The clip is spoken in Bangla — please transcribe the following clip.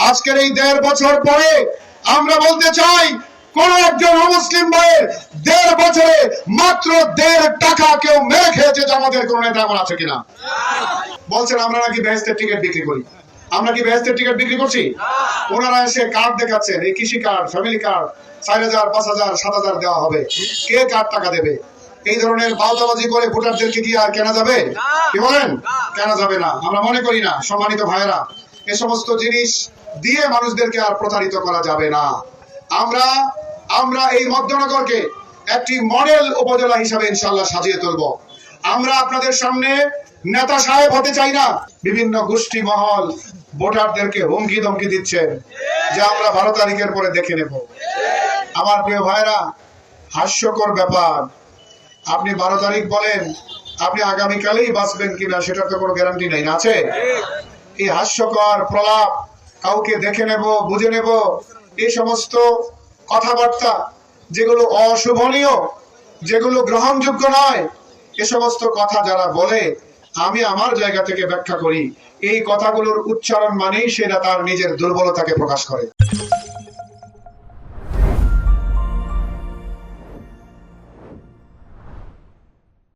আজকের এই 1.5 বছর পরে আমরা বলতে চাই, কোন একজন অমুসলিম ভাইয়ের 1.5 বছরে মাত্র 1.5 টাকা কেউ মেরে খেয়েছে জামাতের কোন নেতা আমার আছে কিনা? বলছেন আমরা নাকি বেহেশতের টিকিট বিক্রি করি। আমরা কি বেহেশতের টিকিট বিক্রি করছি? ওনারা এসে কার্ড দেখাচ্ছেন, এই কৃষি কার্ড, ফ্যামিলি কার্ড, 4,000, 5,000, 7,000 দেওয়া হবে। কে কার টাকা দেবে? এই ধরনের বাউতাবাজি করে ভোটারদেরকে কি আর কেনা যাবে? কি বলেন? কেনা যাবে না। আমরা মনে করি না সম্মানিত ভাইয়েরা, এই সমস্ত জিনিস দিয়ে মানুষদেরকে আর প্রতারিত করা যাবে না। আমরা এই মধ্যনগরকে একটি মডেল উপজেলা হিসাবে ইনশাআল্লাহ সাজিয়ে তুলব। আমরা আপনাদের সামনে নেতা সাহেব হতে চাই না। বিভিন্ন গোষ্ঠী মহল ভোটারদেরকে হুমকি ধমকি দিচ্ছেন যে আমরা 12 তারিখের পরে দেখে নেব। আমার প্রিয় ভাইরা, হাস্যকর ব্যাপার। আপনি 12 তারিখ বলেন, আপনি আগামীকালেই বাঁচবেন কিনা সেটার তো কোনো গ্যারান্টি নেই, না আছে? এই হাস্যকর প্রলাপ, কাউকে দেখে নেব, বুঝে নেব, এই সমস্ত কথাবার্তা যেগুলো অশোভনীয়, যেগুলো গ্রহণযোগ্য নয়, এ সমস্ত কথা যারা বলে, আমি আমার জায়গা থেকে ব্যাখ্যা করি, এই কথাগুলোর উচ্চারণ মানেই সেটা তার নিজের দুর্বলতাকে প্রকাশ করে।